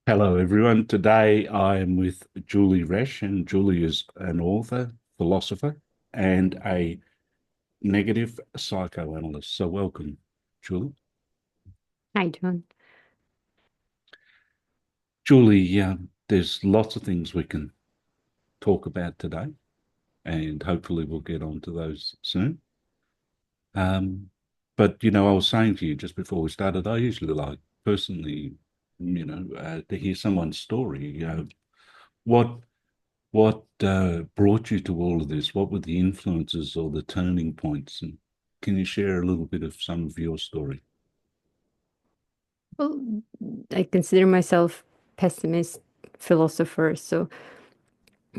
Hello, everyone. Today I am with Julie Reshe, and Julie is an author, philosopher, and a negative psychoanalyst. So, welcome, Julie. Hi, John. Julie, there's lots of things we can talk about today, and hopefully we'll get on to those soon. But I was saying to you just before we started, I usually like personally, to hear someone's story. What What brought you to all of this? What were the influences or the turning points? And can you share a little bit of some of your story? Well, I consider myself pessimist philosopher, so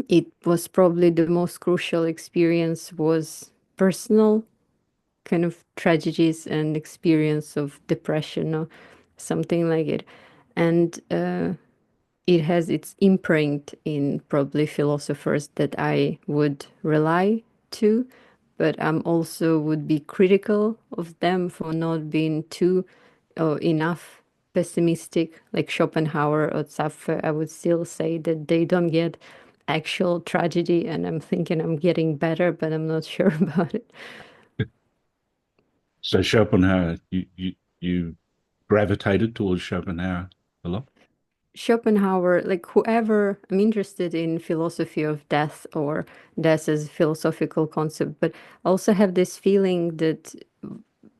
it was probably the most crucial experience was personal kind of tragedies and experience of depression or something like it. And it has its imprint in probably philosophers that I would rely to, but I'm also would be critical of them for not being too enough pessimistic, like Schopenhauer or Zapffe. I would still say that they don't get actual tragedy, and I'm thinking I'm getting better, but I'm not sure about it. So Schopenhauer, you gravitated towards Schopenhauer a lot. Schopenhauer, like whoever, I'm interested in philosophy of death or death as a philosophical concept, but I also have this feeling that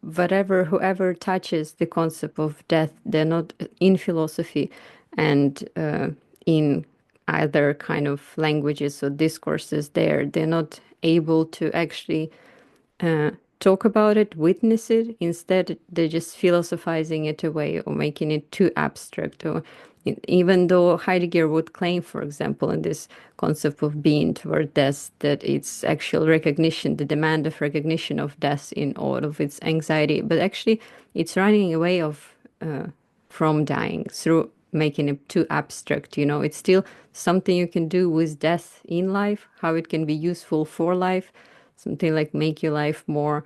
whoever touches the concept of death, they're not in philosophy and in either kind of languages or discourses there, they're not able to actually uh, talk about it, witness it. Instead, they're just philosophizing it away or making it too abstract. Or even though Heidegger would claim, for example, in this concept of being toward death, that it's actual recognition, the demand of recognition of death in all of its anxiety, but actually it's running away of from dying through making it too abstract. It's still something you can do with death in life, how it can be useful for life, something like make your life more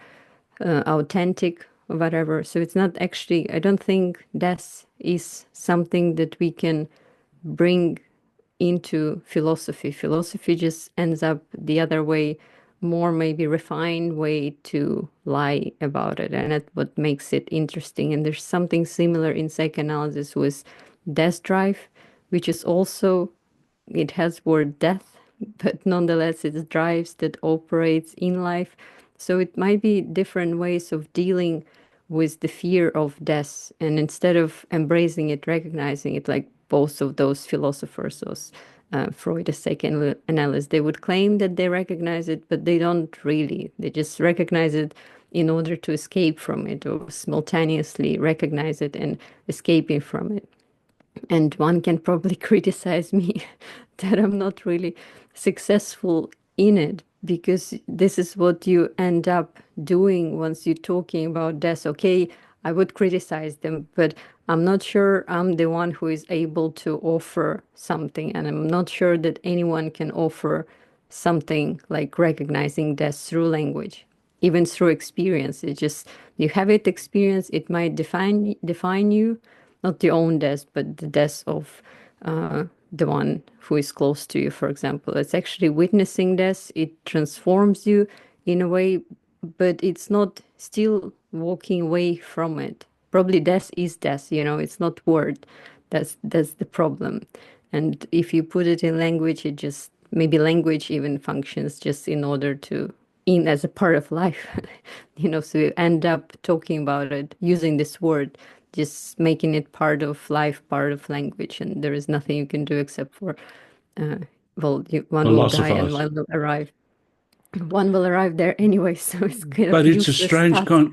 authentic or whatever. So it's not actually, I don't think death is something that we can bring into philosophy. Philosophy just ends up the other way, more maybe refined way to lie about it. And that's what makes it interesting. And there's something similar in psychoanalysis with death drive, which is also, it has word death, but nonetheless it drives that operates in life. So it might be different ways of dealing with the fear of death. And instead of embracing it, recognizing it, like both of those philosophers, those Freud, a psychoanalyst, they would claim that they recognize it, but they don't really. They just recognize it in order to escape from it or simultaneously recognize it and escaping from it. And one can probably criticize me that I'm not really successful in it because this is what you end up doing once you're talking about death. Okay, I would criticize them, but I'm not sure I'm the one who is able to offer something. And I'm not sure that anyone can offer something like recognizing death through language, even through experience. It's just you have it experience, it might define you, not your own death, but the death of the one who is close to you, for example. It's actually witnessing death. It transforms you in a way, but it's not still walking away from it. Probably death is death, it's not word. That's the problem. And if you put it in language, it just maybe language even functions just in order to in as a part of life. So you end up talking about it using this word, just making it part of life, part of language, and there is nothing you can do except for uh, well, one will die and Philosophize. one will arrive. One will arrive there anyway, so it's kind of But it's a useless task.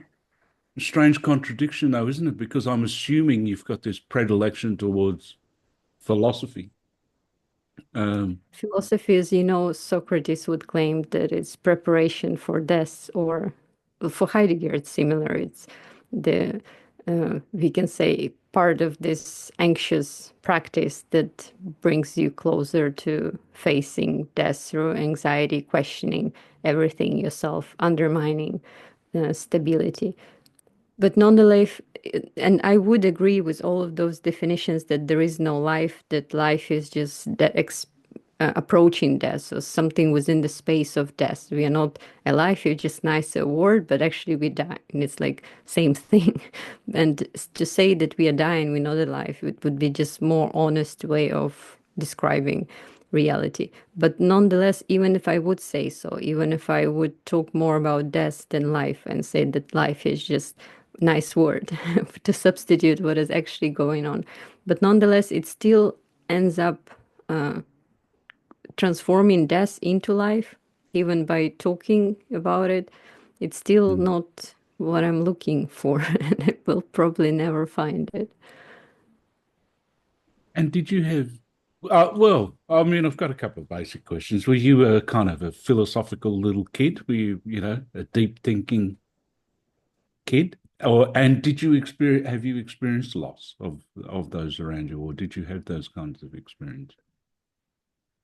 strange contradiction, though, isn't it? Because I'm assuming you've got this predilection towards philosophy. Um, Philosophy is, Socrates would claim that it's preparation for death, or for Heidegger, it's similar. It's the, we can say, part of this anxious practice that brings you closer to facing death through anxiety, questioning everything yourself, undermining stability. But nonetheless, and I would agree with all of those definitions that there is no life, that life is just that approaching death, so something within the space of death. We are not alive, it's just nice a word, but actually we die, and it's like same thing. And to say that we are dying, we're not alive, it would be just more honest way of describing reality. But nonetheless, even if I would say so, even if I would talk more about death than life and say that life is just nice word to substitute what is actually going on, but nonetheless it still ends up transforming death into life, even by talking about it. It's still Mm. not what I'm looking for, and I will probably never find it. And did you have, well, I mean, I've got a couple of basic questions. Were you a kind of a philosophical little kid? Were you, a deep thinking kid? And did you experience, have you experienced loss of those around you, or did you have those kinds of experience?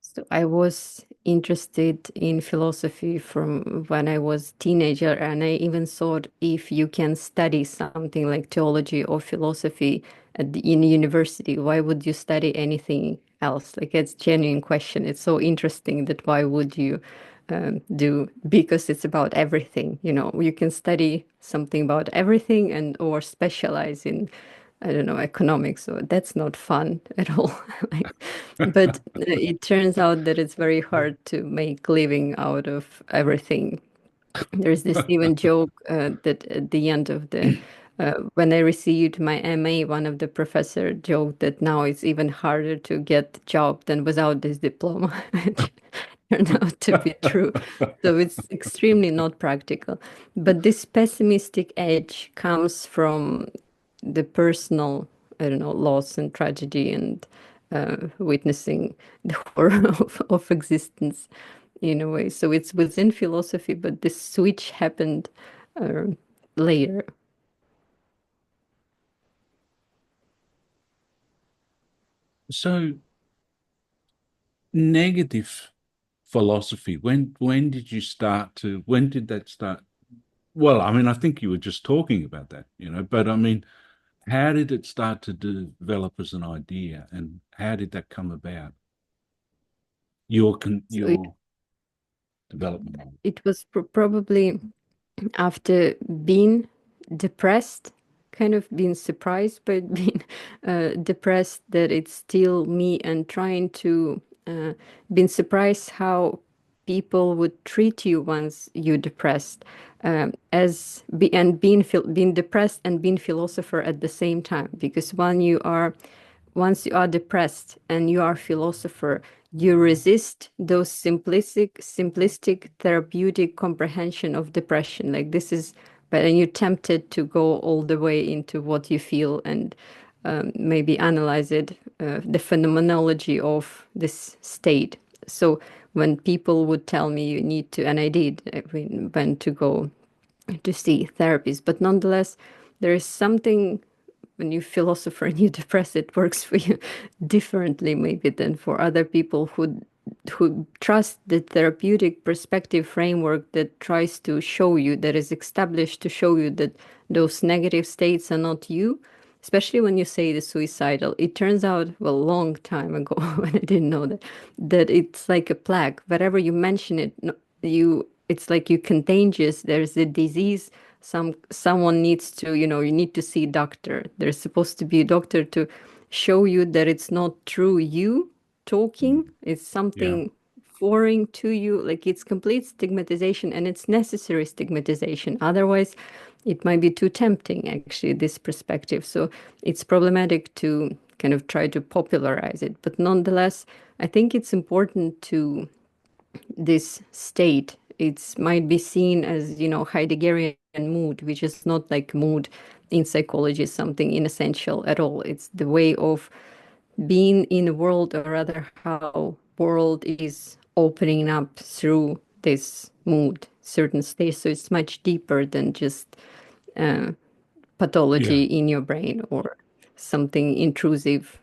So I was interested in philosophy from when I was teenager, and I even thought if you can study something like theology or philosophy in university, why would you study anything else? Like it's genuine question. It's so interesting that why would you do, because it's about everything. You can study something about everything and or specialize in, I don't know, economics. So that's not fun at all. Like, but it turns out that it's very hard to make living out of everything. There's this even joke that at the end of the when I received my MA, one of the professor joked that now it's even harder to get job than without this diploma, which turned out to be true. So it's extremely not practical. But this pessimistic edge comes from the personal, I don't know, loss and tragedy and witnessing the horror of existence in a way. So it's within philosophy, but this switch happened uh, later. So negative philosophy, when did you start to, when did that start? Well, I mean, I think you were just talking about that, but I mean, how did it start to develop as an idea, and how did that come about? So it, Your development. it was probably after being depressed, kind of being surprised by being depressed that it's still me, and trying to being surprised how people would treat you once you're depressed, and being depressed and being philosopher at the same time, because once you are depressed and you are philosopher, you resist those simplistic therapeutic comprehension of depression. Like this is, but and you're tempted to go all the way into what you feel and maybe analyze it, the phenomenology of this state. So when people would tell me you need to, and I did, I went to go to see therapists, but nonetheless, there is something when you philosopher and you depress, it works for you differently maybe than for other people who trust the therapeutic perspective framework that tries to show you, that is established to show you that those negative states are not you. Especially when you say the suicidal, it turns out, well, a long time ago when I didn't know that it's like a plague. Wherever you mention it, it's like you contagious. There's a disease. Someone needs to, you need to see a doctor. There's supposed to be a doctor to show you that it's not true you talking. It's Yeah. something foreign to you. Like it's complete stigmatization, and it's necessary stigmatization. Otherwise, it might be too tempting, actually, this perspective. So it's problematic to kind of try to popularize it. But nonetheless, I think it's important to this state. It might be seen as, Heideggerian mood, which is not like mood in psychology, something inessential at all. It's the way of being in the world, or rather how world is opening up through this mood, certain states. So it's much deeper than just Yeah. pathology in your brain or something intrusive,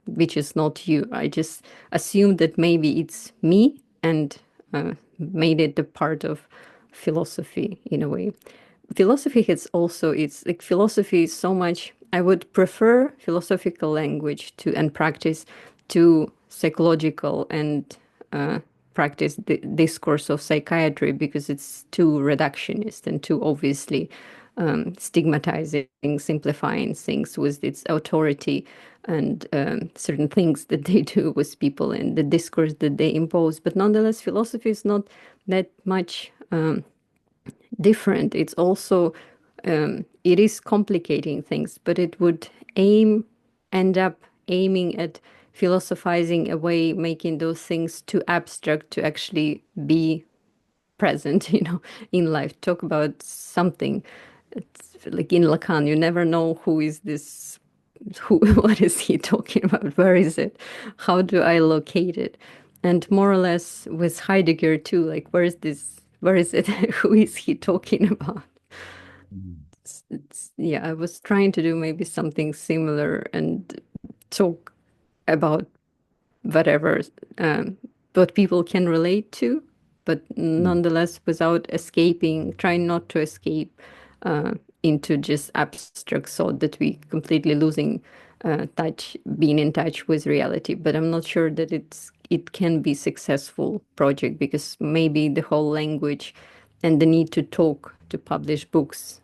which is not you. I just assumed that maybe it's me and made it a part of philosophy in a way. philosophy has also, it's like philosophy is so much, I would prefer philosophical language to and practice to psychological and practice the discourse of psychiatry, because it's too reductionist and too obviously stigmatizing, simplifying things with its authority and certain things that they do with people and the discourse that they impose. But nonetheless, philosophy is not that much different. It's also, it is complicating things, but it would end up aiming at philosophizing away, making those things too abstract to actually be present, in life. Talk about something. It's like in Lacan, you never know who is this, what is he talking about? Where is it? How do I locate it? And more or less with Heidegger too, like where is it? Who is he talking about? Yeah, I was trying to do maybe something similar and talk about whatever, what people can relate to, but nonetheless without escaping, trying not to escape into just abstract thought that we completely losing being in touch with reality. But I'm not sure that it can be successful project, because maybe the whole language and the need to talk, to publish books,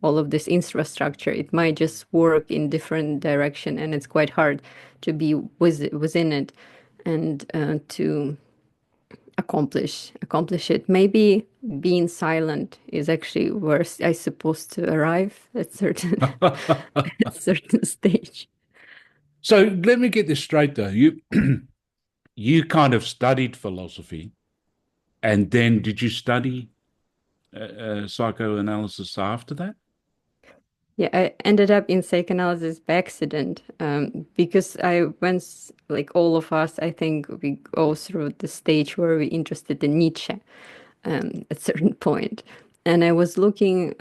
all of this infrastructure, it might just work in different direction, and it's quite hard to be within it and to accomplish it. Maybe being silent is actually where I supposed to arrive at certain at certain stage. So let me get this straight, though. You kind of studied philosophy, and then did you study psychoanalysis after that? Yeah, I ended up in psychoanalysis by accident, because I once, like all of us, I think we go through the stage where we're interested in Nietzsche at certain point. And I was looking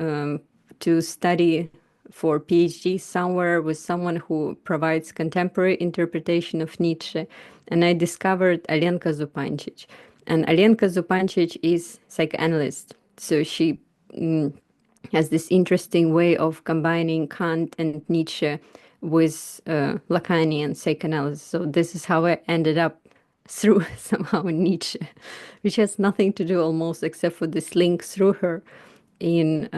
to study for PhD somewhere with someone who provides contemporary interpretation of Nietzsche. And I discovered Alenka Zupančič. And Alenka Zupančič is psychoanalyst. So she has this interesting way of combining Kant and Nietzsche with Lacanian psychoanalysis. So this is how I ended up through somehow Nietzsche, which has nothing to do almost except for this link through her in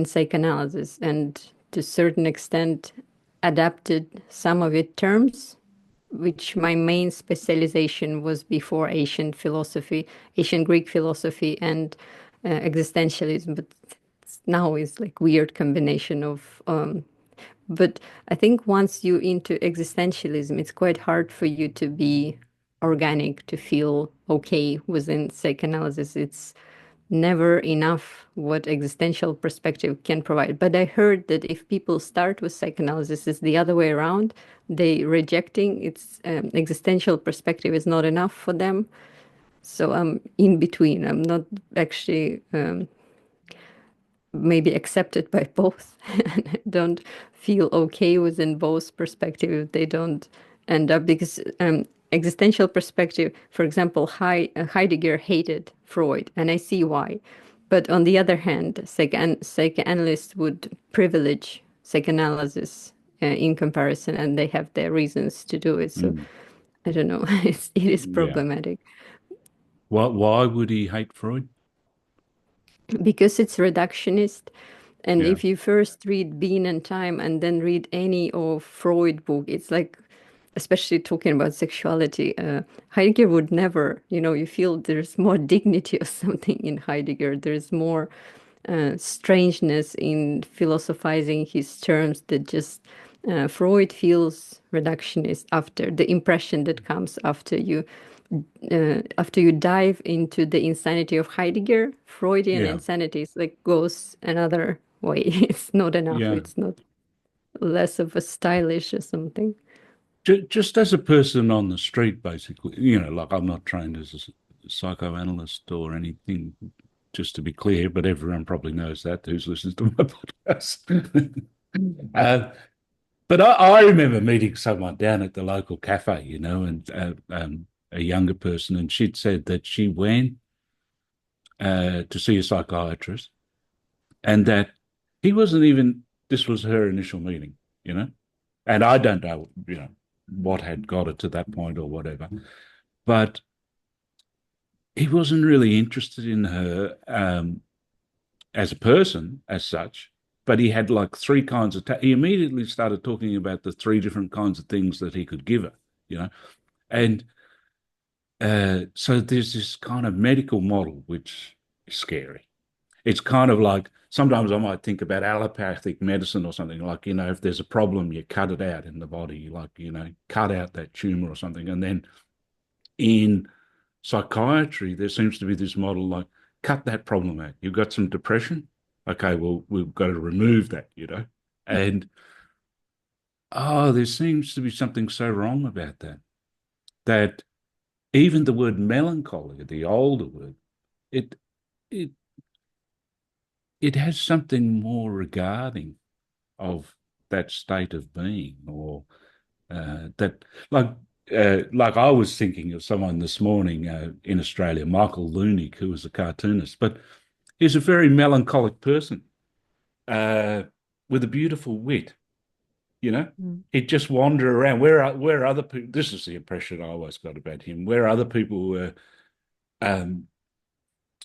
psychoanalysis, and to a certain extent adapted some of its terms, which my main specialization was before ancient philosophy, ancient Greek philosophy, and existentialism. But now is like weird combination of but I think once you into existentialism, it's quite hard for you to be organic, to feel okay within psychoanalysis. It's never enough what existential perspective can provide. But I heard that if people start with psychoanalysis, it's the other way around. They rejecting its existential perspective is not enough for them. So I'm in between. I'm not actually maybe accepted by both and I don't feel okay within both perspectives. They don't end up, because existential perspective, for example, Heidegger hated Freud, and I see why. But on the other hand, psychoanalysts would privilege psychoanalysis in comparison, and they have their reasons to do it. So I don't know. It is Yeah. problematic Why would he hate Freud? because it's reductionist. And Yeah. if you first read Being and Time and then read any of Freud book, it's like, especially talking about sexuality, Heidegger would never, you feel there's more dignity or something in Heidegger. There's more strangeness in philosophizing his terms that just Freud feels reductionist after the impression that comes after you dive into the insanity of Heidegger. Freudian Yeah. insanity is like goes another way. It's not enough. Yeah. It's not less of a stylish or something. Just as a person on the street, basically, like I'm not trained as a psychoanalyst or anything, just to be clear, but everyone probably knows that who's listening to my podcast. But I remember meeting someone down at the local cafe, and a younger person, and she'd said that she went to see a psychiatrist, and that he wasn't even, this was her initial meeting, and I don't know, what had got her to that point or whatever, but he wasn't really interested in her as a person as such, but he had like three kinds of, he immediately started talking about the three different kinds of things that he could give her, and so there's this kind of medical model which is scary. It's kind of like sometimes I might think about allopathic medicine or something like, if there's a problem, you cut it out in the body, like, cut out that tumor or something. And then in psychiatry, there seems to be this model like, cut that problem out. You've got some depression. Okay, well, we've got to remove that. And there seems to be something so wrong about that, that even the word melancholy, the older word, it it it has something more regarding of that state of being, or that, like I was thinking of someone this morning in Australia, Michael Lunick, who was a cartoonist, but he's a very melancholic person uh, with a beautiful wit. He'd just wander around. Where other people? This is the impression I always got about him. Where other people were um,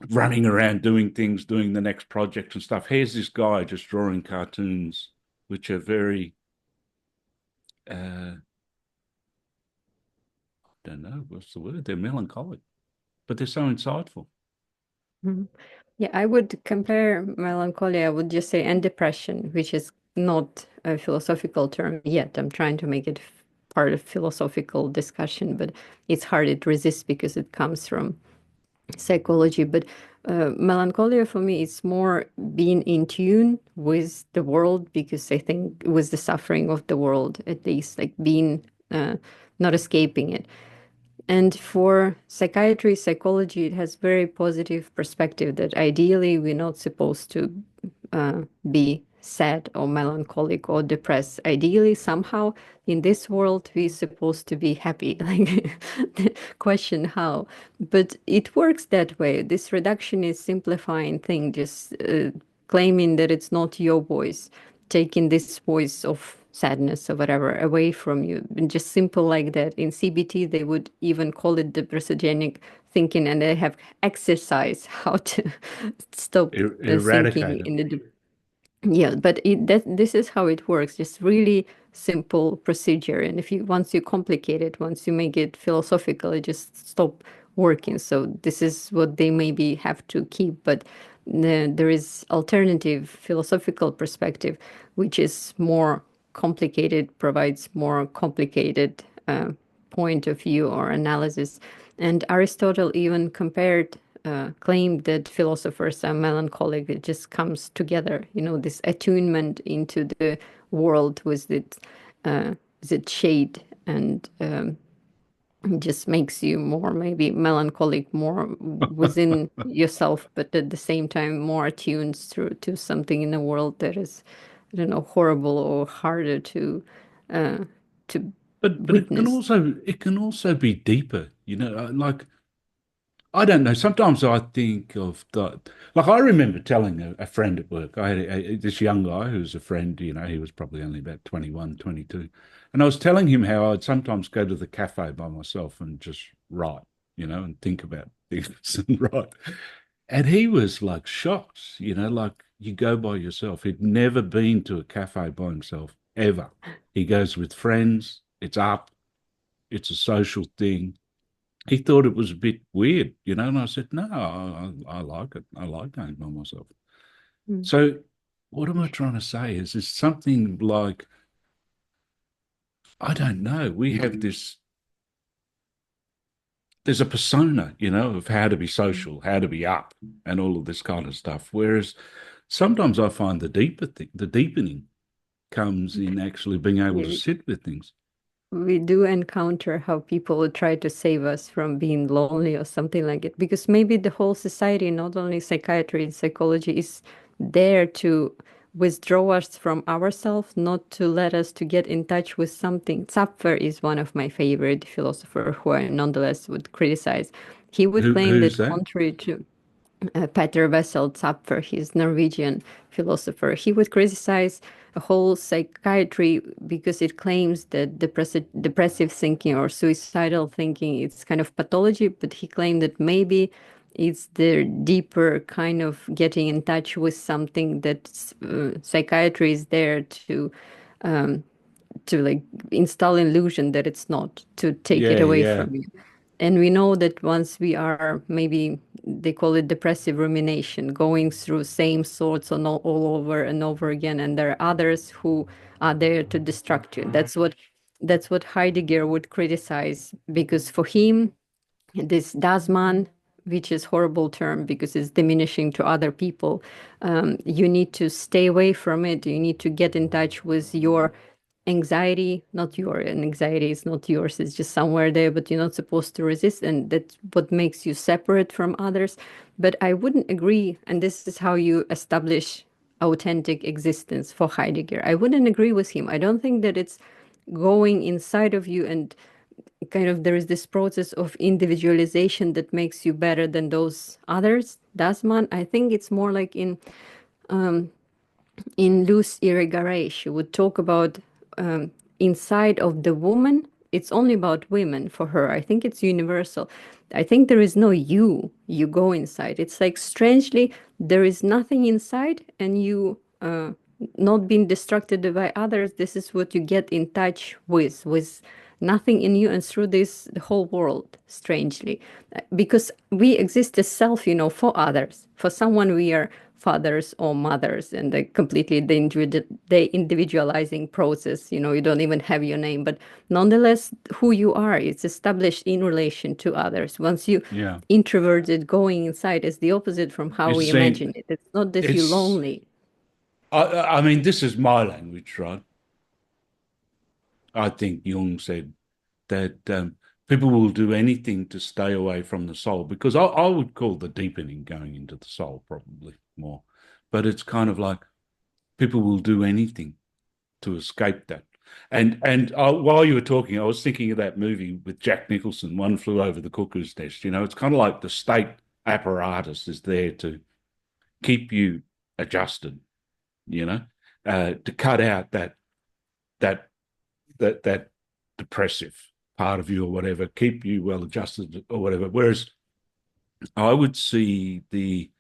running around doing things, doing the next project and stuff. Here's this guy just drawing cartoons, which are very, I don't know, what's the word? They're melancholic, but they're so insightful. Mhm. Yeah, I would compare melancholy, I would just say, and depression, which is not a philosophical term yet. I'm trying to make it part of philosophical discussion, but it's hard. It resists because it comes from psychology. But melancholia for me is more being in tune with the world, because I think with the suffering of the world, at least, like being not escaping it. And for psychiatry, psychology, it has very positive perspective that ideally we're not supposed to be sad or melancholic or depressed. Ideally, somehow in this world we're supposed to be happy. Like the question how, but it works that way. This reduction is simplifying thing, just claiming that it's not your voice, taking this voice of sadness or whatever away from you, and just simple like that. In CBT they would even call it depressogenic thinking, and they have exercise how to stop thinking Eradicated. in the yeah, but this is how it works. Just really simple procedure. And if you once you complicate it, once you make it philosophical, it just stop working. So this is what they maybe have to keep. But there is alternative philosophical perspective, which is more complicated, provides more complicated point of view or analysis. And Aristotle even compared claimed that philosophers are melancholic. It just comes together, this attunement into the world with the shade, and it just makes you more maybe melancholic, more within yourself, but at the same time more attuned through to something in the world that is, I don't know, horrible or harder uh, to But witness. it can also be deeper, like, I don't know. Sometimes I think of like I remember telling a friend at work, I had this young guy who was a friend, he was probably only about 21, 22. And I was telling him how I'd sometimes go to the cafe by myself and just write, and think about things and write. And he was like shocked, like, you go by yourself. He'd never been to a cafe by himself, ever. He goes with friends, it's up, it's a social thing. He thought it was a bit weird, and I said, no, I like it. I like going by myself. Mm. So what am I trying to say? Is this something like, I don't know, we have there's a persona, of how to be social, how to be up, and all of this kind of stuff. Whereas sometimes I find the deepening comes in actually being able to Yeah, sit with things. we do encounter how people try to save us from being lonely or something like it, because maybe the whole society, not only psychiatry and psychology, is there to withdraw us from ourselves, not to let us to get in touch with something. Zapfer is one of my favorite philosophers who I nonetheless would criticize. He would claim Who's that that? contrary to Peter Wessel Zapfer, he's Norwegian philosopher. He would criticize a whole psychiatry because it claims that depressive thinking or suicidal thinking it's kind of pathology, but he claimed that maybe it's the deeper kind of getting in touch with something that psychiatry is there um, to like install illusion that it's not, to take it Yeah, away yeah, from you. And we know that once we are, maybe they call it depressive rumination, going through same thoughts on all over and over again, and there are others who are there to distract you. That's what Heidegger would criticize, because for him, this dasman, which is horrible term because it's diminishing to other people, you need to stay away from it. You need to get in touch with your anxiety, not your and anxiety is not yours, it's just somewhere there, but you're not supposed to resist, and that's what makes you separate from others. But I wouldn't agree, and this is how you establish authentic existence for Heidegger. I wouldn't agree with him. I don't think that it's going inside of you and kind of there is this process of individualization that makes you better than those others. Dasman, I think it's more like in Luz Irigaray, she would talk about inside of the woman. It's only about women for her. I think it's universal. I think there is no you. You go inside. It's like strangely, there is nothing inside, and you not being distracted by others. This is what you get in touch with nothing in you, and through this, the whole world, strangely. Because we exist as self, for others. For someone, we are fathers or mothers, and completely the individualizing process. You don't even have your name, but nonetheless, who you are, it's established in relation to others. Once you yeah. introverted, going inside is the opposite from how It's we saying imagine it. It's not that you're it's. lonely. I mean, this is my language, right? I think Jung said that people will do anything to stay away from the soul, because I would call the deepening going into the soul probably more, but it's kind of like people will do anything to escape that. And while you were talking, I was thinking of that movie with Jack Nicholson, One Flew Over the Cuckoo's Nest. It's kind of like the state apparatus is there to keep you adjusted, to cut out that that depressive part of you or whatever, keep you well adjusted or whatever. Whereas I would see the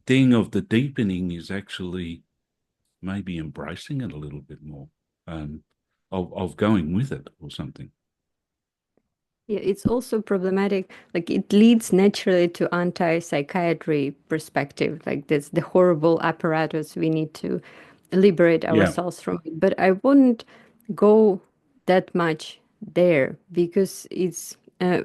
thing of the deepening is actually maybe embracing it a little bit more, of going with it or something. Yeah, it's also problematic. Like it leads naturally to anti-psychiatry perspective. Like this, the horrible apparatus, we need to liberate Yeah, ourselves from it. But I wouldn't go that much there because it's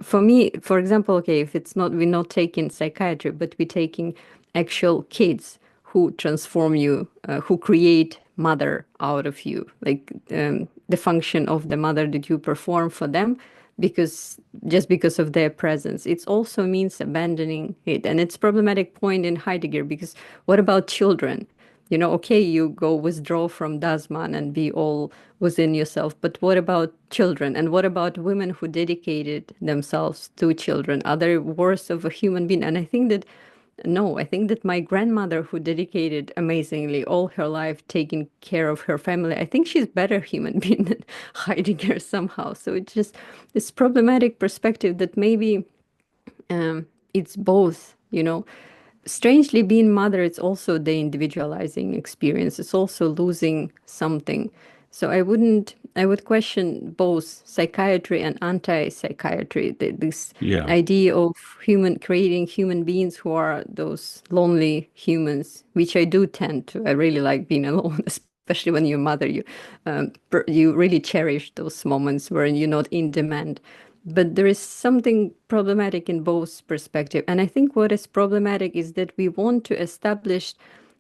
for me, for example, okay, if it's not, we're not taking psychiatry, but we're taking actual kids who transform you, who create mother out of you, like the function of the mother that you perform for them because just because of their presence. It also means abandoning it. And it's problematic point in Heidegger because what about children? Okay, you go withdraw from Dasman and be all within yourself, but what about children? And what about women who dedicated themselves to children? Are they worse of a human being? And I think that no, I think that my grandmother, who dedicated amazingly all her life taking care of her family, I think she's better human being than Heidegger somehow. So it's just this problematic perspective that maybe it's both, strangely being mother, it's also the individualizing experience. It's also losing something. So I would question both psychiatry and anti-psychiatry, this yeah, idea of creating human beings who are those lonely humans, which I do tend to. I really like being alone, especially when you're a mother. You really cherish those moments where you're not in demand. But there is something problematic in both perspective. And I think what is problematic is that we want to establish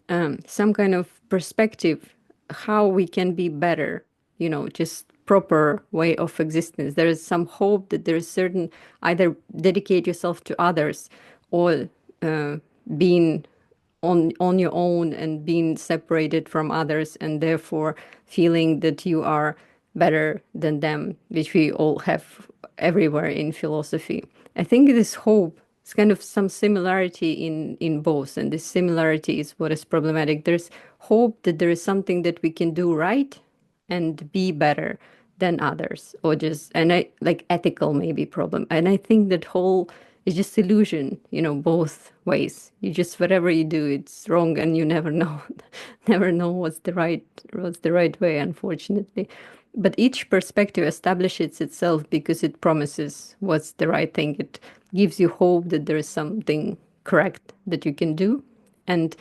some kind of perspective, how we can be better, just proper way of existence. There is some hope that there is certain, either dedicate yourself to others or being on your own and being separated from others and therefore feeling that you are better than them, which we all have everywhere in philosophy. I think this hope it's kind of some similarity in both, and this similarity is what is problematic. There's hope that there is something that we can do right and be better than others, or just, and I like ethical maybe problem. And I think that whole is just illusion, both ways. You just, whatever you do, it's wrong, and you never know, never know what's the right way, unfortunately. But each perspective establishes itself because it promises what's the right thing. It gives you hope that there is something correct that you can do. And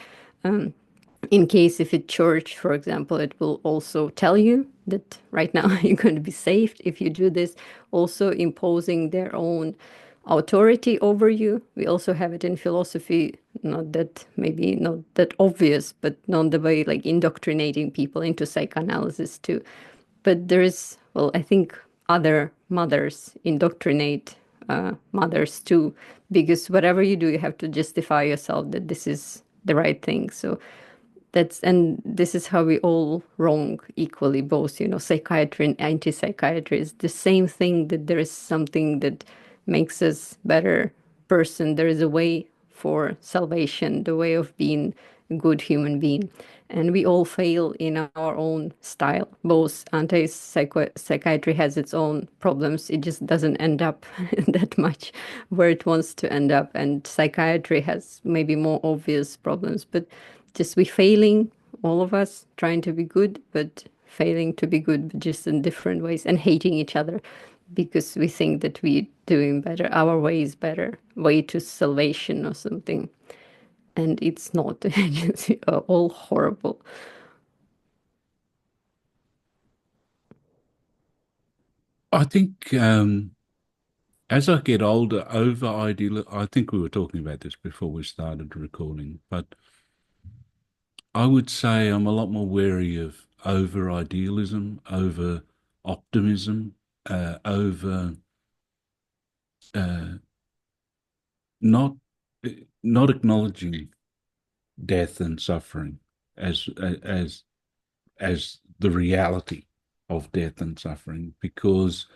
in case if it's church, for example, it will also tell you that right now you're going to be saved if you do this, also imposing their own authority over you. We also have it in philosophy, maybe not that obvious, but not the way like indoctrinating people into psychoanalysis too. But there is, well, I think other mothers indoctrinate mothers too, because whatever you do, you have to justify yourself that this is the right thing. So and this is how we all wrong equally, both, psychiatry and anti-psychiatry. Is the same thing, that there is something that makes us better person. There is a way for salvation, the way of being a good human being. And we all fail in our own style. Both anti-psychiatry has its own problems. It just doesn't end up that much where it wants to end up. And psychiatry has maybe more obvious problems, but just we failing, all of us trying to be good, but failing to be good, but just in different ways, and hating each other because we think that we're doing better, our way is better, way to salvation or something. And it's not. It's all horrible. I think as I get older, over ideal, I think we were talking about this before we started recording, but I would say I'm a lot more wary of over idealism, over optimism, over uh, not not acknowledging death and suffering as as the reality of death and suffering, because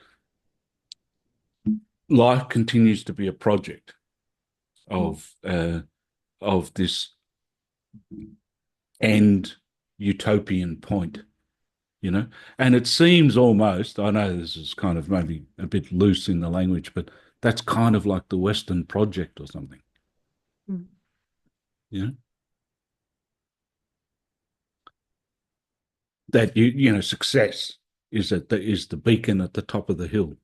life continues to be a project of this end utopian point, and it seems almost, I know this is kind of maybe a bit loose in the language, but that's kind of like the Western project or something. Mm. That success is the beacon at the top of the hill,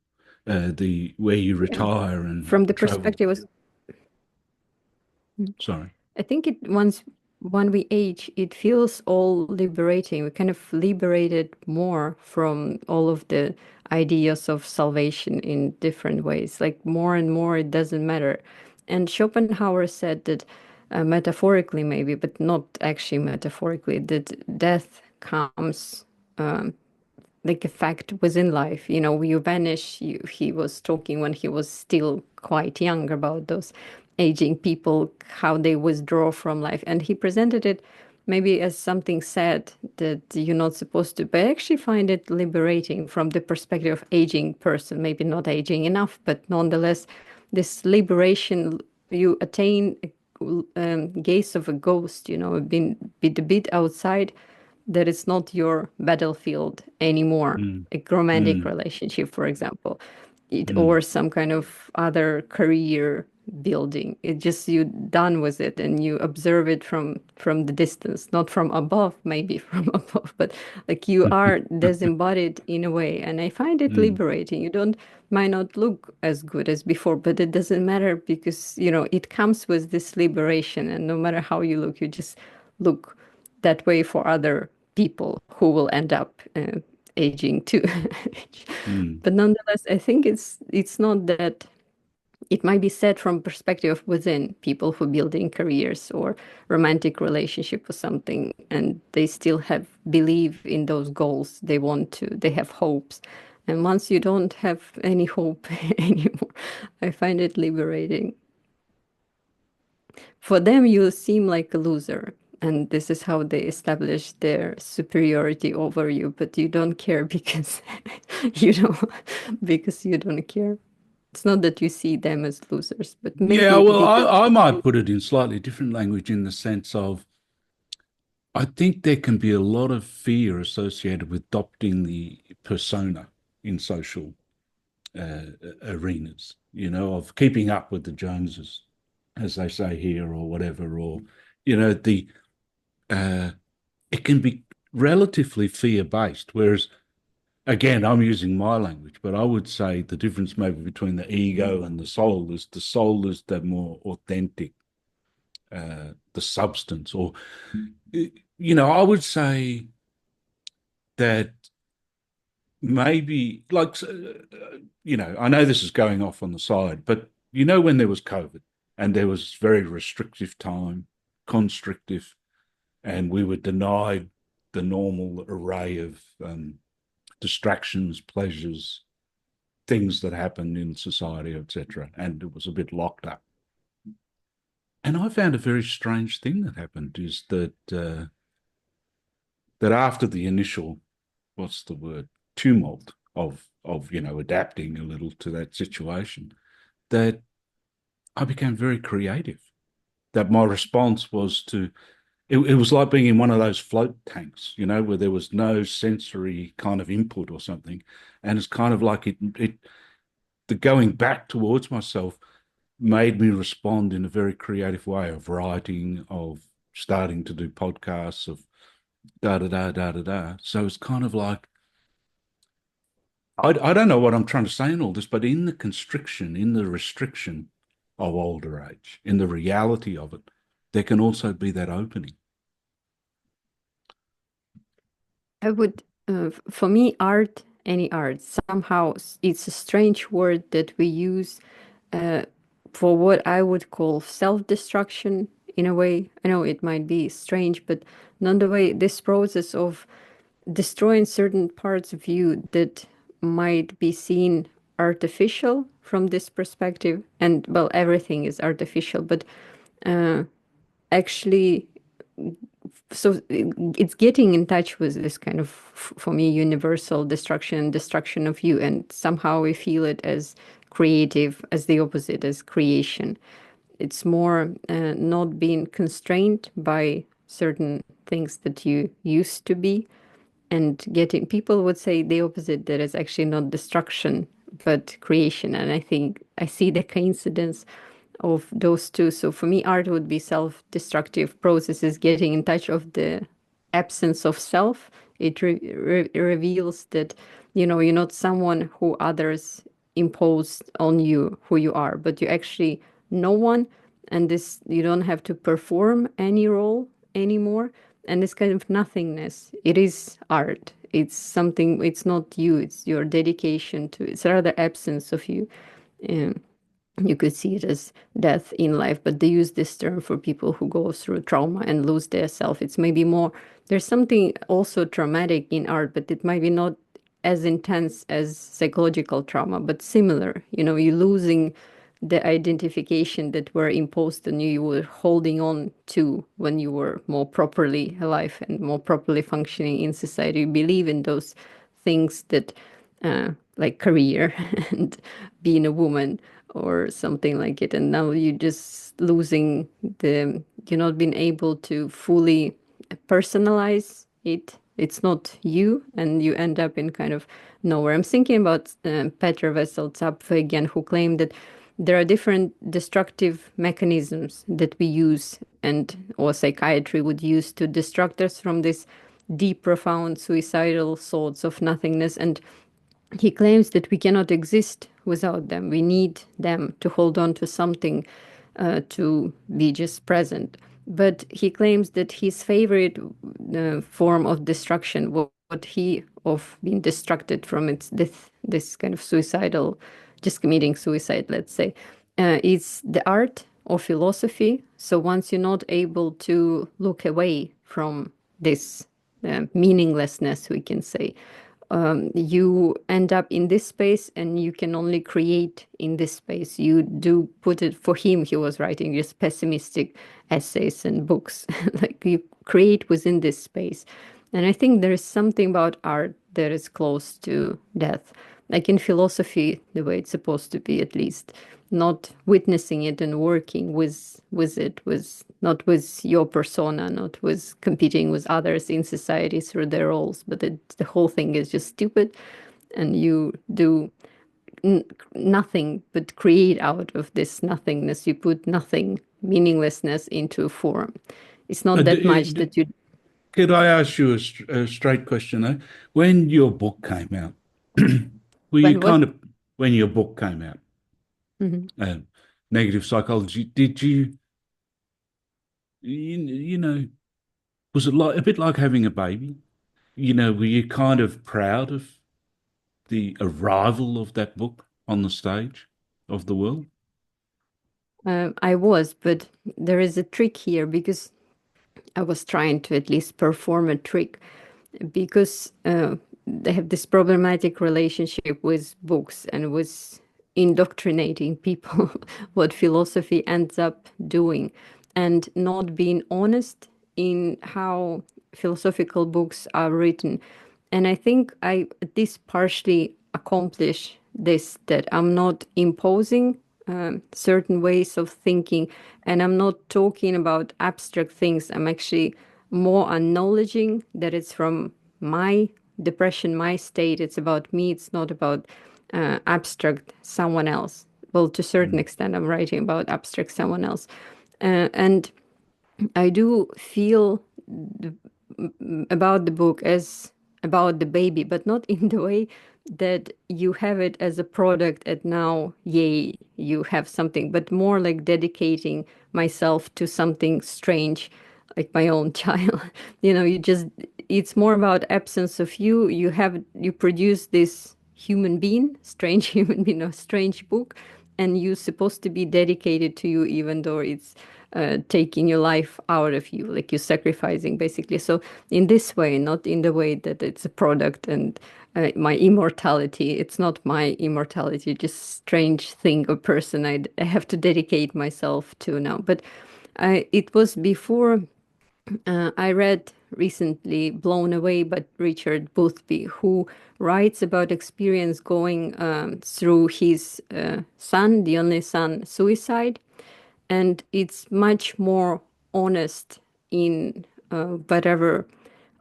the where you retire and From the travel. perspective of, Sorry. I think when we age, it feels all liberating. We kind of liberated more from all of the ideas of salvation in different ways. Like more and more, it doesn't matter. And Schopenhauer said that metaphorically, maybe, but not actually metaphorically, that death comes like a fact within life. You vanish. He was talking when he was still quite young about those aging people, how they withdraw from life. And he presented it maybe as something sad that you're not supposed to, but I actually find it liberating from the perspective of aging person, maybe not aging enough, but nonetheless, this liberation, you attain gaze of a ghost, being a bit outside, that it's not your battlefield anymore. Mm, A romantic mm, relationship, for example, mm, or some kind of other career building. It just, you done with it, and you observe it from the distance, not from above, maybe from above, but like you are disembodied in a way. And I find it mm, liberating. You don't might not look as good as before, but it doesn't matter, because it comes with this liberation, and no matter how you look, you just look that way for other people who will end up aging too. mm, But nonetheless, I think it's not that. It might be said from perspective of within people who building careers or romantic relationship or something, and they still have believe in those goals. They have hopes. And once you don't have any hope anymore, I find it liberating. For them, you seem like a loser, and this is how they establish their superiority over you, but you don't care because you don't care. It's not that you see them as losers, but maybe Yeah, well, because I might put it in slightly different language in the sense of I think there can be a lot of fear associated with adopting the persona in social arenas, of keeping up with the Joneses, as they say here, or whatever, or, the it can be relatively fear-based, whereas, again, I'm using my language, but I would say the difference maybe between the ego and the soul is the more authentic, the substance, or, I would say that maybe like, I know this is going off on the side, but when there was COVID and there was very restrictive time, constrictive, and we were denied the normal array of distractions, pleasures, things that happen in society, etc., and it was a bit locked up. And I found a very strange thing that happened is that that after the initial, what's the word, tumult of adapting a little to that situation, that I became very creative. That my response was to it was like being in one of those float tanks, where there was no sensory kind of input or something, and it's kind of like the going back towards myself made me respond in a very creative way of writing, of starting to do podcasts, of da da da da da da. So it's kind of like I don't know what I'm trying to say in all this, but in the constriction, in the restriction of older age, in the reality of it, there can also be that opening. I would, for me, art, any art, somehow it's a strange word that we use for what I would call self-destruction in a way. I know it might be strange, but nonetheless, this process of destroying certain parts of you that might be seen artificial from this perspective. And well, everything is artificial, but actually, so it's getting in touch with this kind of, for me, universal destruction of you. And somehow we feel it as creative, as the opposite, as creation. It's more not being constrained by certain things that you used to be, and getting, people would say the opposite, that it's actually not destruction but creation. And I think I see the coincidence of those two. So for me, art would be self-destructive processes, getting in touch of the absence of self. It reveals that you're not someone who others impose on you who you are, but you actually no one. And this, you don't have to perform any role anymore. And this kind of nothingness, it is art. It's something, it's not you, it's your dedication to, it's rather absence of you. Um, you could see it as death in life, but they use this term for people who go through trauma and lose their self. It's maybe more, there's something also traumatic in art, but it might be not as intense as psychological trauma, but similar. You're losing the identification that were imposed on you, you were holding on to when you were more properly alive and more properly functioning in society. You believe in those things that, like career and being a woman or something like it. And now you're just losing you're not being able to fully personalize it. It's not you, and you end up in kind of nowhere. I'm thinking about Peter Wessel-Zapfe again, who claimed that there are different destructive mechanisms that we use, and or psychiatry would use, to distract us from this deep, profound, suicidal thoughts of nothingness. And he claims that we cannot exist without them. We need them to hold on to something, to be just present. But he claims that his favorite form of destruction, what he of being distracted from, it's this kind of suicidal, just committing suicide, let's say, is the art or philosophy. So once you're not able to look away from this meaninglessness, we can say, you end up in this space, and you can only create in this space. You do put it, for him, he was writing just pessimistic essays and books. Like, you create within this space. And I think there is something about art that is close to death. like in philosophy, the way it's supposed to be, at least, not witnessing it and working with it, with not with your persona, not with competing with others in society through their roles, but the whole thing is just stupid, and you do nothing but create out of this nothingness. You put nothing, meaninglessness into form. It's not that much that you. Could I ask you a straight question though? When your book came out, were you When what? kind of when your book came out, Negative Psychology, did you know, was it like a bit like having a baby? You know, were you kind of proud of the arrival of that book on the stage of the world? I was, but there is a trick here, because I was trying to at least perform a trick, because they have this problematic relationship with books and with indoctrinating people what philosophy ends up doing, and not being honest in how philosophical books are written. And I think I at least partially accomplish this, that I'm not imposing certain ways of thinking, and I'm not talking about abstract things. I'm actually more acknowledging that it's from my depression, my state. It's about me. It's not about abstract someone else. Well, to a certain extent, I'm writing about abstract someone else. And I do feel about the book as about the baby, but not in the way that you have it as a product and now, yay, you have something, but more like dedicating myself to something strange, like my own child. It's more about absence of you. You produce this human being, strange human being, a strange book, and you're supposed to be dedicated to you, even though it's taking your life out of you, like you're sacrificing, basically. So in this way, not in the way that it's a product and my immortality. It's not my immortality, just strange thing, a person I have to dedicate myself to now. But it was before I read recently Blown Away by Richard Boothby, who writes about experience going through his son, the only son, suicide. And it's much more honest in whatever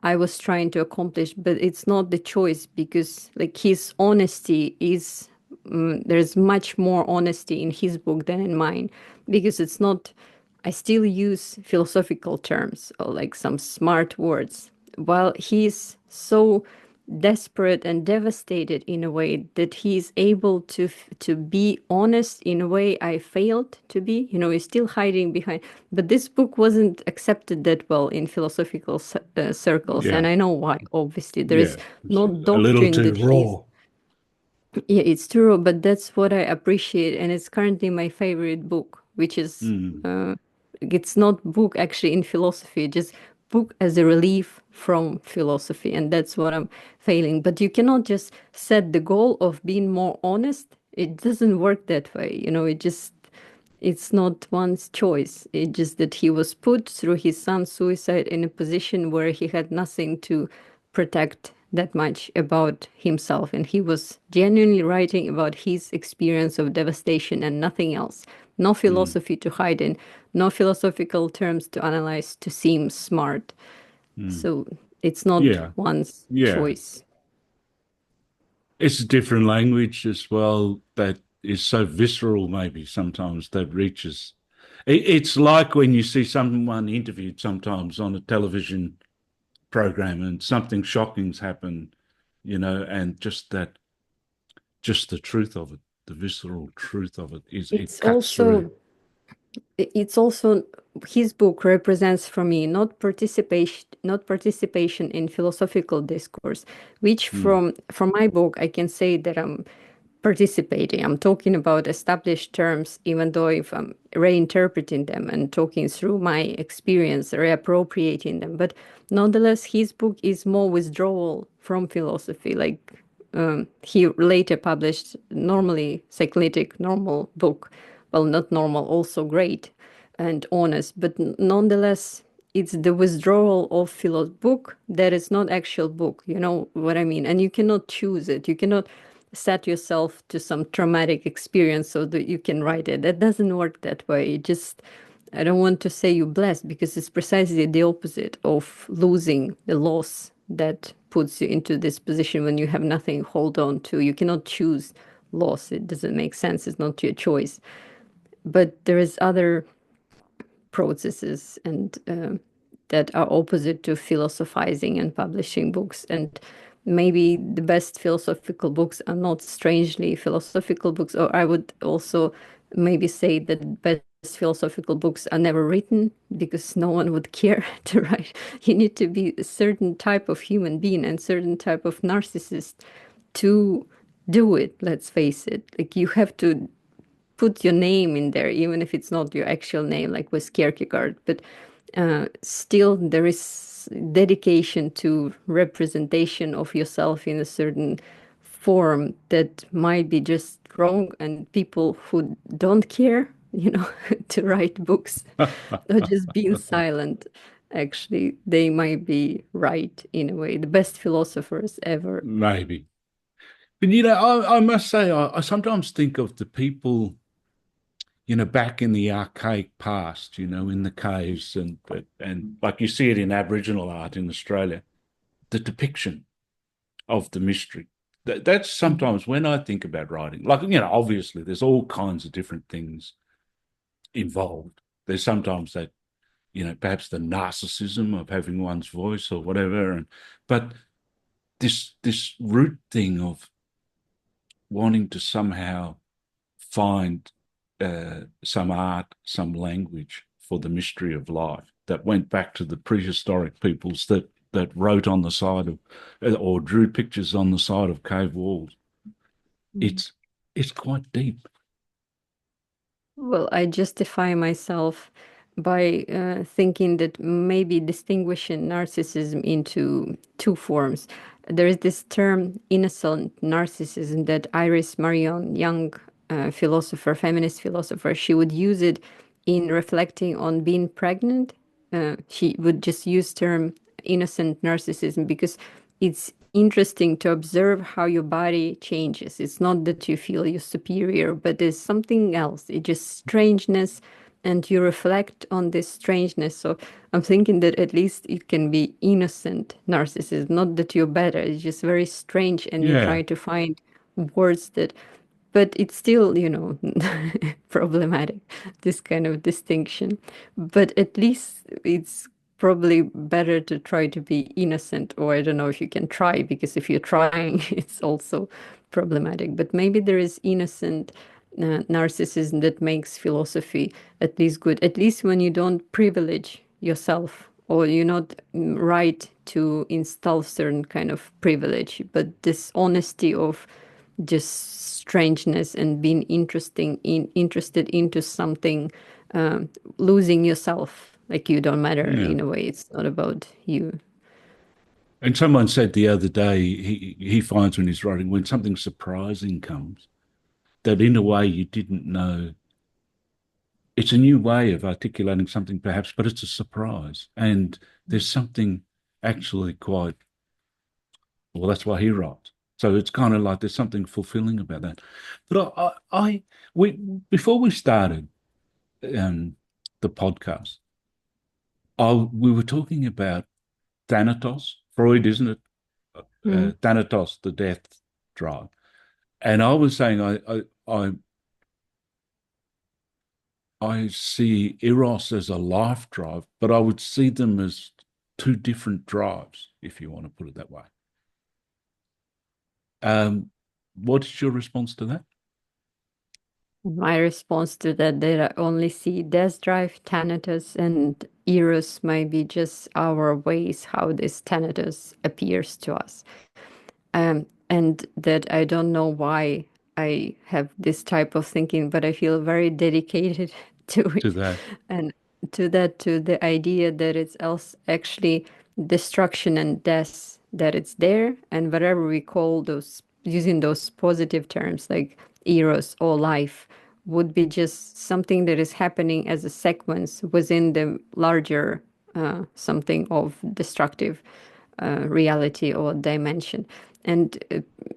I was trying to accomplish, but it's not the choice, because like his honesty is there's much more honesty in his book than in mine, because it's not. I still use philosophical terms or like some smart words, while he's so desperate and devastated in a way that he's able to be honest in a way I failed to be. He's still hiding behind. But this book wasn't accepted that well in philosophical circles, Yeah, and I know why. Obviously, there is yeah. It's no a little doctrine too that he's. raw. Yeah, it's true, but that's what I appreciate, and it's currently my favorite book, which is Mm, it's not book actually in philosophy, just book as a relief from philosophy, and that's what I'm failing. But you cannot just set the goal of being more honest. It doesn't work that way, it's not one's choice. It's just that he was put through his son's suicide in a position where he had nothing to protect that much about himself. And he was genuinely writing about his experience of devastation and nothing else. No mm, philosophy to hide in, no philosophical terms to analyze to seem smart. mm. So it's not Yeah, one's yeah. choice. It's a different language as well that is so visceral, maybe sometimes that reaches. It's like when you see someone interviewed sometimes on a television program and something shocking's happened, and just the truth of it, the visceral truth of it is It's it cuts through. also it's also his book represents for me not participation in philosophical discourse, which Mm, from my book I can say that I'm participating. I'm talking about established terms, even though if I'm reinterpreting them and talking through my experience, reappropriating them. But nonetheless, his book is more withdrawal from philosophy. Like he later published normally psychoanalytic normal book. Well, not normal, also great and honest, but nonetheless, it's the withdrawal of book that is not actual book. You know what I mean? And you cannot choose it. You cannot set yourself to some traumatic experience so that you can write it. That doesn't work that way. I don't want to say you're blessed, because it's precisely the opposite of losing, the loss that puts you into this position when you have nothing to hold on to. You cannot choose loss. It doesn't make sense. It's not your choice. But there is other processes and that are opposite to philosophizing and publishing books. And maybe the best philosophical books are not strangely philosophical books, or I would also maybe say that best philosophical books are never written, because no one would care to write. You need to be a certain type of human being and certain type of narcissist to do it. Let's face it. Like, you have to put your name in there, even if it's not your actual name, like with Kierkegaard. But still, there is dedication to representation of yourself in a certain form that might be just wrong. And people who don't care, to write books or just being silent, actually, they might be right in a way. The best philosophers ever. Maybe. But, I must say, I sometimes think of the people, back in the archaic past, in the caves, and like you see it in Aboriginal art in Australia, the depiction of the mystery. That's sometimes when I think about writing. Like, obviously there's all kinds of different things involved. There's sometimes that, perhaps the narcissism of having one's voice or whatever, but this root thing of wanting to somehow find some art, some language for the mystery of life that went back to the prehistoric peoples that wrote on the side of, or drew pictures on the side of cave walls. It's quite deep. Well, I justify myself by thinking that maybe distinguishing narcissism into two forms. There is this term innocent narcissism that Iris Marion Young, philosopher, feminist philosopher, she would use it in reflecting on being pregnant. She would just use term innocent narcissism because it's interesting to observe how your body changes. It's not that you feel you're superior, but there's something else. It's just strangeness, and you reflect on this strangeness. So I'm thinking that at least it can be innocent narcissism, not that you're better. It's just very strange, and you Yeah. try to find words that, but it's still, problematic, this kind of distinction. But at least it's probably better to try to be innocent, or I don't know if you can try, because if you're trying, it's also problematic. But maybe there is innocent narcissism that makes philosophy at least good, at least when you don't privilege yourself, or you're not right to install certain kind of privilege, but this honesty of just strangeness and being interested into something, losing yourself, like you don't matter Yeah. in a way. It's not about you. And someone said the other day, he finds when he's writing, when something surprising comes, that in a way you didn't know. It's a new way of articulating something, perhaps, but it's a surprise. And there's something actually quite, well, that's why he writes. So it's kind of like there's something fulfilling about that. But before we started the podcast, we were talking about Thanatos, Freud, isn't it? Mm. Thanatos, the death drive. And I was saying I see Eros as a life drive, but I would see them as two different drives, if you want to put it that way. What is your response to that? My response to that I only see death drive, thanatos, and eros might be just our ways how this thanatos appears to us. And that I don't know why I have this type of thinking, but I feel very dedicated to To it. that? And to the idea that it's else actually destruction and death, that it's there, and whatever we call those, using those positive terms like eros or life, would be just something that is happening as a sequence within the larger something of destructive reality or dimension. And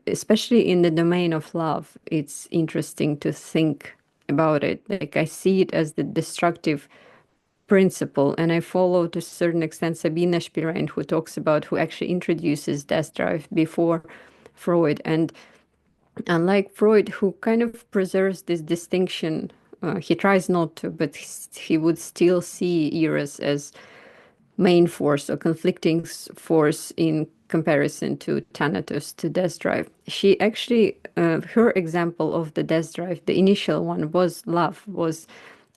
especially in the domain of love, it's interesting to think about it. Like I see it as the destructive principle, and I follow to a certain extent Sabine Spielrein, who actually introduces death drive before Freud. And unlike Freud, who kind of preserves this distinction, he tries not to, but he would still see Eros as main force or conflicting force in comparison to Thanatos, to death drive. She actually, her example of the death drive, the initial one was love, was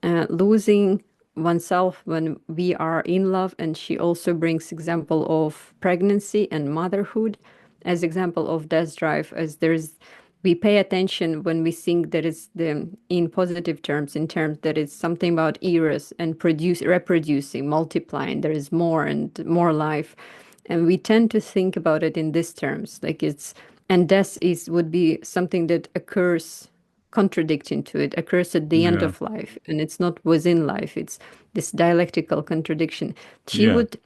losing oneself when we are in love. And she also brings example of pregnancy and motherhood as example of death drive, as we pay attention when we think that it's in positive terms, in terms that it's something about eros and reproducing, multiplying, there is more and more life. And we tend to think about it in these terms, like and death would be something that occurs contradicting to it, occurs at the end Yeah. of life, and it's not within life. It's this dialectical contradiction. She Yeah. would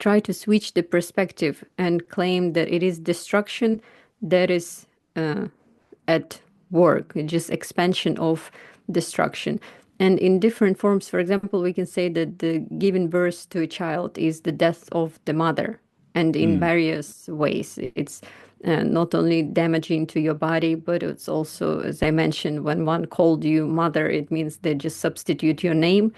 try to switch the perspective and claim that it is destruction that is at work, just expansion of destruction. And in different forms, for example, we can say that the giving birth to a child is the death of the mother. And in various ways, it's not only damaging to your body, but it's also, as I mentioned, when one called you mother, it means they just substitute your name.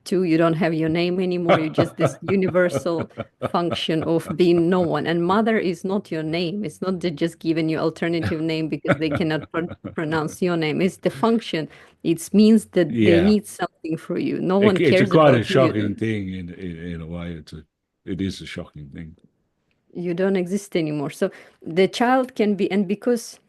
Two, you don't have your name anymore. You're just this universal function of being no one. And mother is not your name. It's not that just giving you alternative name because they cannot pronounce your name. It's the function. It means that they Yeah. need something for you. No one It's a cares quite a about you. shocking thing in a way. It is a shocking thing. You don't exist anymore. So the child can be, and because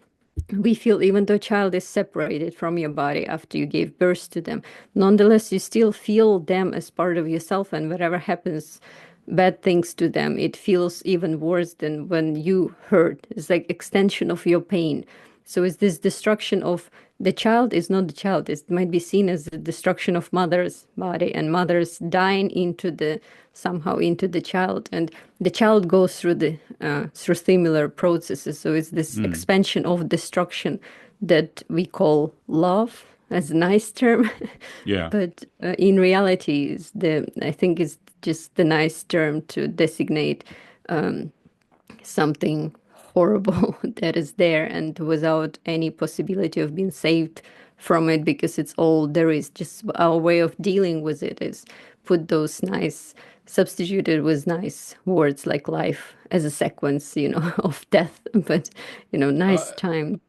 we feel even though child is separated from your body after you gave birth to them, nonetheless you still feel them as part of yourself, and whatever happens, bad things to them, it feels even worse than when you hurt. It's like extension of your pain. So it's this destruction of the child is not the child. It might be seen as the destruction of mother's body, and mother's dying somehow into the child, and the child goes through similar processes. So it's this expansion of destruction that we call love, as a nice term. Yeah. But in reality, I think it's just the nice term to designate something horrible that is there and without any possibility of being saved from it, because it's all there is. Just our way of dealing with it is put those substituted with nice words like life as a sequence, of death, but, nice time.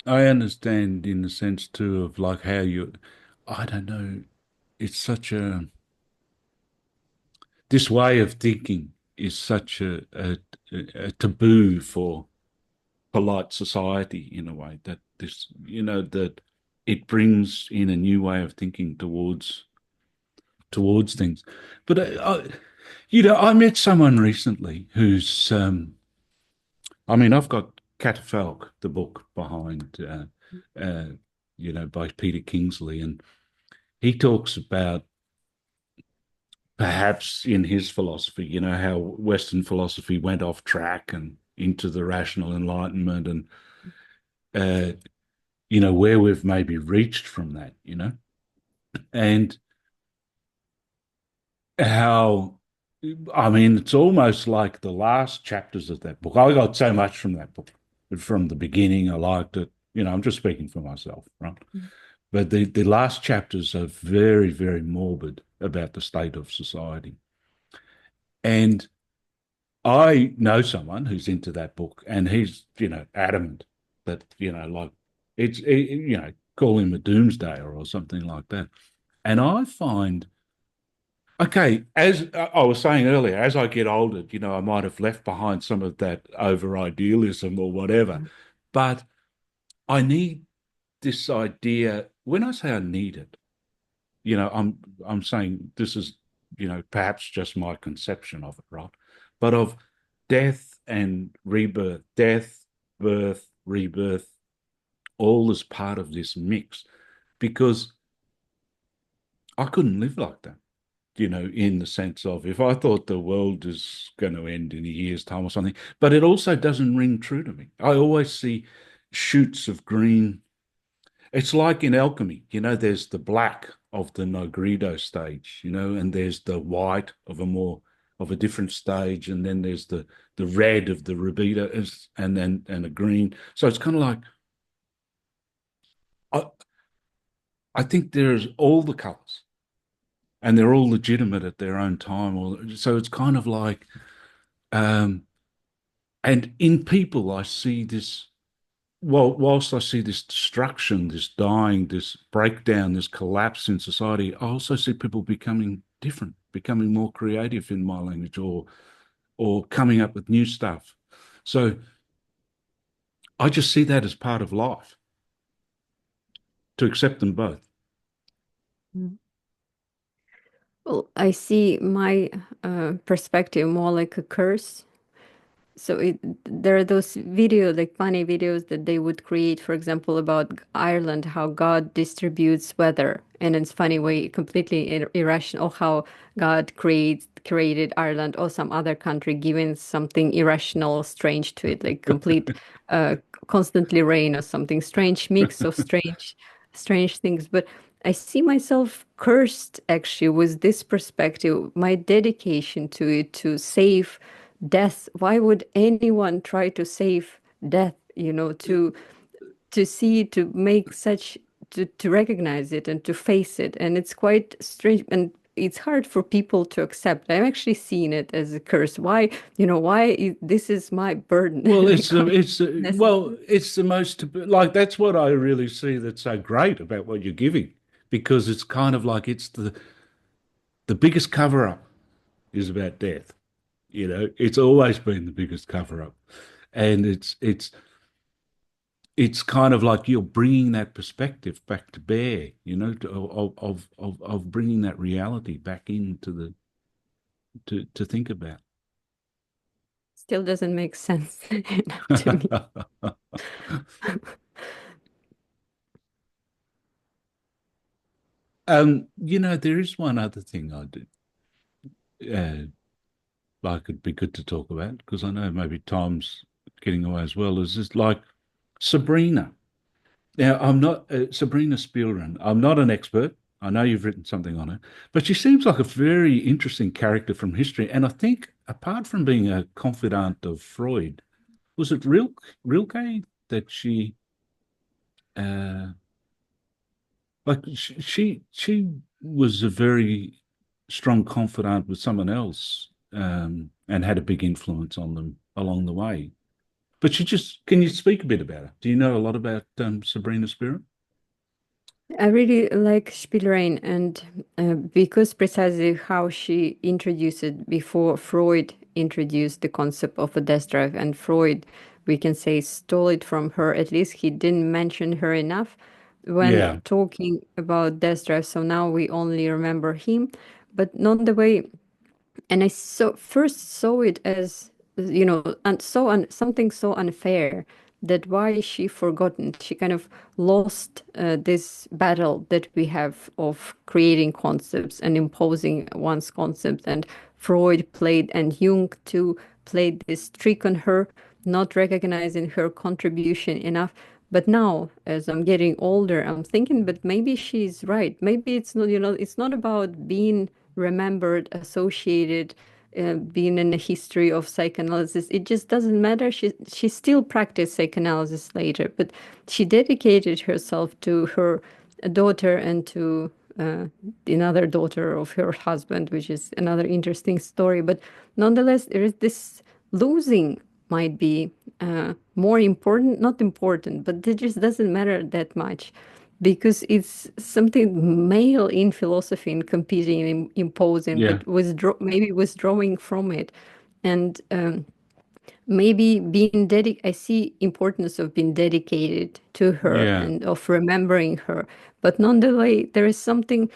I understand in the sense too of like how I don't know, it's this way of thinking is such a taboo for polite society in a way that that it brings in a new way of thinking towards things. But I met someone recently who's, I've got Catafalque, the book behind, by Peter Kingsley, and he talks about perhaps in his philosophy, how Western philosophy went off track and into the rational enlightenment, and where we've maybe reached from that, and how, it's almost like the last chapters of that book. I got so much from that book from the beginning. I liked it. I'm just speaking for myself, right? But the last chapters are very, very morbid about the state of society. And I know someone who's into that book, and he's, adamant that, like call him a doomsdayer or something like that. And I find, okay, as I was saying earlier, as I get older, I might have left behind some of that over idealism or whatever, but I need this idea. When I say I need it, I'm saying this is, perhaps just my conception of it, right? But of death and rebirth, death, birth, rebirth, all as part of this mix, because I couldn't live like that. in the sense of if I thought the world is going to end in a year's time or something, but it also doesn't ring true to me. I always see shoots of green. It's like in alchemy, there's the black of the Nogredo stage, and there's the white of a different stage, and then there's the red of the rubedo, and a green. So it's kind of like I think there's all the colors, and they're all legitimate at their own time. So it's kind of like, and in people, I see this. Well, whilst I see this destruction, this dying, this breakdown, this collapse in society, I also see people becoming different, becoming more creative in my language, or coming up with new stuff. So I just see that as part of life, to accept them both. Well, I see my perspective more like a curse. So there are those like funny videos that they would create, for example, about Ireland, how God distributes weather, and in a funny way, completely irrational, or how God created Ireland or some other country, giving something irrational, strange to it, like complete, uh, constantly rain or something strange, mix of strange things. But I see myself cursed actually with this perspective, my dedication to it to save death. Why would anyone try to save death, to see, to make such, to recognize it and to face it? And it's quite strange, and it's hard for people to accept. I'm actually seeing it as a curse. Why, this is my burden. Well, I it's can't it's the most, like, that's what I really see that's so great about what you're giving, because it's kind of like it's the biggest cover up is about death. It's always been the biggest cover up, and it's kind of like you're bringing that perspective back to bear, of bringing that reality back into to think about. Still doesn't make sense to me. There is one other thing I do, like it'd be good to talk about, because I know maybe time's getting away as well, is just like Sabrina. Now, I'm not Sabrina Spielren. I'm not an expert. I know you've written something on her, but she seems like a very interesting character from history. And I think, apart from being a confidant of Freud, was it Rilke that uh, she was a very strong confidant with someone else, and had a big influence on them along the way. But can you speak a bit about her? Do you know a lot about Sabrina Spirit? I really like Spielrein, and because precisely how she introduced it before Freud introduced the concept of a death drive, and Freud, we can say, stole it from her. At least he didn't mention her enough when Yeah, talking about death drive. So now we only remember him, but not the way. And I first saw it as, and something so unfair, that why is she forgotten? She kind of lost this battle that we have of creating concepts and imposing one's concepts. And Freud played, and Jung too played this trick on her, not recognizing her contribution enough. But now, as I'm getting older, I'm thinking, but maybe she's right. Maybe it's not, it's not about being remembered, associated, being in the history of psychoanalysis. It just doesn't matter. She still practiced psychoanalysis later, but she dedicated herself to her daughter and to another daughter of her husband, which is another interesting story. But nonetheless, there is this losing might be more important, not important, but it just doesn't matter that much, because it's something male in philosophy and competing and imposing, yeah, but maybe withdrawing from it. And maybe being I see importance of being dedicated to her yeah, and of remembering her. But nonetheless, there is something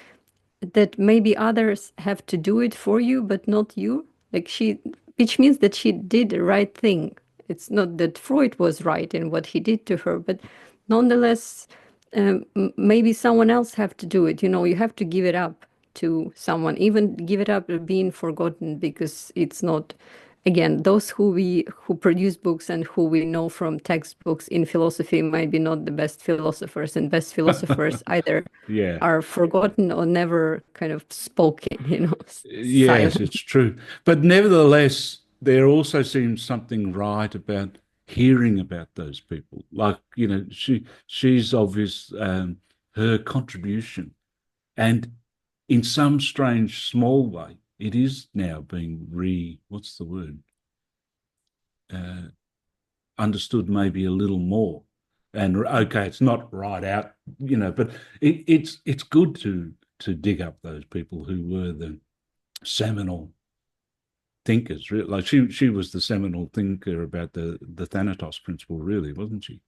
that maybe others have to do it for you, but not you. Like which means that she did the right thing. It's not that Freud was right in what he did to her, but nonetheless, maybe someone else have to do it. You have to give it up to someone, even give it up being forgotten, because it's not, again, those who produce books and who we know from textbooks in philosophy might be not the best philosophers, and best philosophers either Yeah. are forgotten or never kind of spoken, Yes, silent. it's true. But nevertheless, there also seems something right about hearing about those people. Like, she's obvious, her contribution. And in some strange small way, it is now being what's the word? Uh, Understood maybe a little more. And okay, it's not right out, but it's good to dig up those people who were the seminal thinkers. Really. Like she was the seminal thinker about the Thanatos principle, really, wasn't she?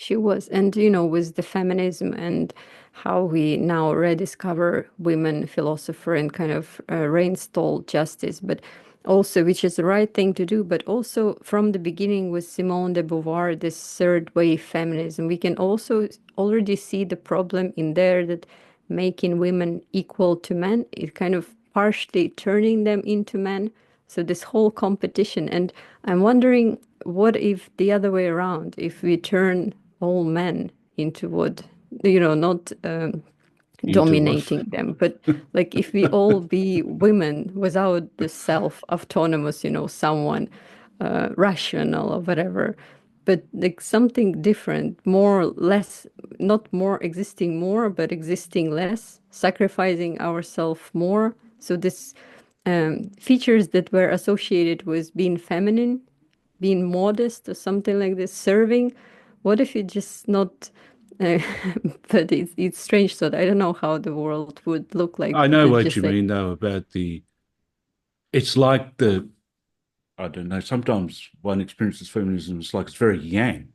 She was. And, with the feminism and how we now rediscover women philosopher and kind of reinstall justice, but also, which is the right thing to do, but also from the beginning with Simone de Beauvoir, this third wave feminism, we can also already see the problem in there that making women equal to men is kind of partially turning them into men. So this whole competition, and I'm wondering, what if the other way around, if we turn all men into what, not Into what? dominating them, but like if we all be women without the self autonomous, someone rational or whatever, but like something different, more, less, not more existing more, but existing less, sacrificing ourselves more. So this features that were associated with being feminine, being modest or something like this, serving. What if it just not? Uh, but it's strange thought. I don't know how the world would look like. I know what Just you like, mean, though, about it's like I don't know, sometimes one experiences feminism is like it's very yang,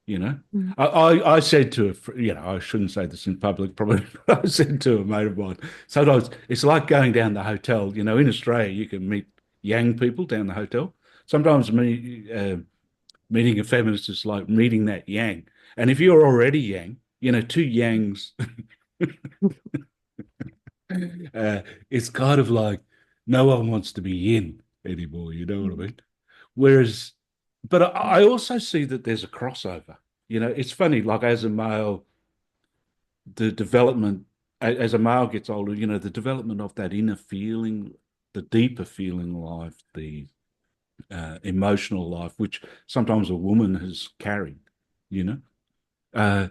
you know? mm, I said to I shouldn't say this in public, probably, but I said to a mate of mine, sometimes it's like going down the hotel. In Australia, you can meet yang people down the hotel. Sometimes meeting a feminist is like meeting that yang. And if you're already yang, two yangs, uh, it's kind of like no one wants to be yin anymore. You know what I mm, mean? Whereas, but I also see that there's a crossover. It's funny, like as a male, the development, as a male gets older, the development of that inner feeling, the deeper feeling life, the emotional life, which sometimes a woman has carried, you know, uh,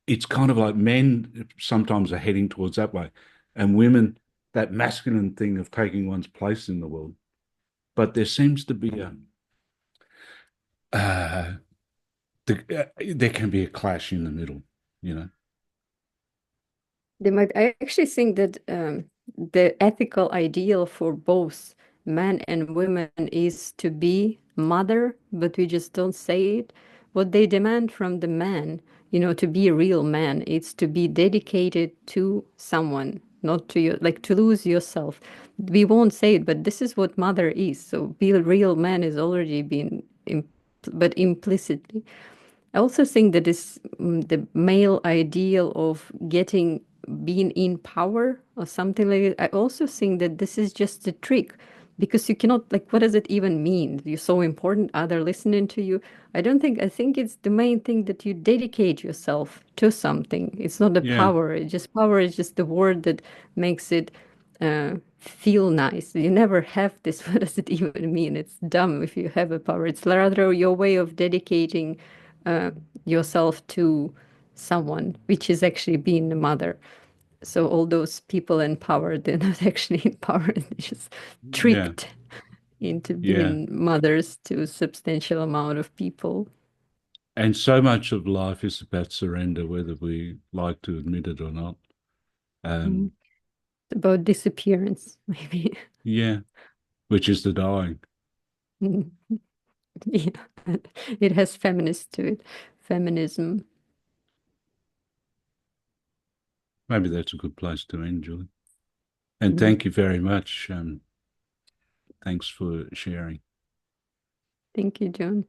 it's kind of like men sometimes are heading towards that way, and women, that masculine thing of taking one's place in the world. But there seems to be uh, there can be a clash in the middle, you know. they might. I actually think that the ethical ideal for both men and women is to be mother, but we just don't say it. What they demand from the man, to be a real man, it's to be dedicated to someone, not to you, like to lose yourself. We won't say it, but this is what mother is. So be a real man is already been, but implicitly. I also think that is the male ideal of being in power or something like it. I also think that this is just a trick, because you cannot, like, what does it even mean? You're so important, other listening to you. I think it's the main thing that you dedicate yourself to something. It's not the Yeah, power. Power is just the word that makes it feel nice. You never have this. What does it even mean? It's dumb if you have a power. It's rather your way of dedicating uh, yourself to someone, which is actually being a mother. So all those people in power, they're not actually in power. They're just yeah, tricked into yeah. being mothers to a substantial amount of people. And so much of life is about surrender, whether we like to admit it or not. Mm. Um, About disappearance, maybe. yeah, which is the dying. Mm. Yeah, it has feminist to it, feminism. Maybe that's a good place to end, Julie. And Mm. thank you very much. Thanks for sharing. Thank you, John.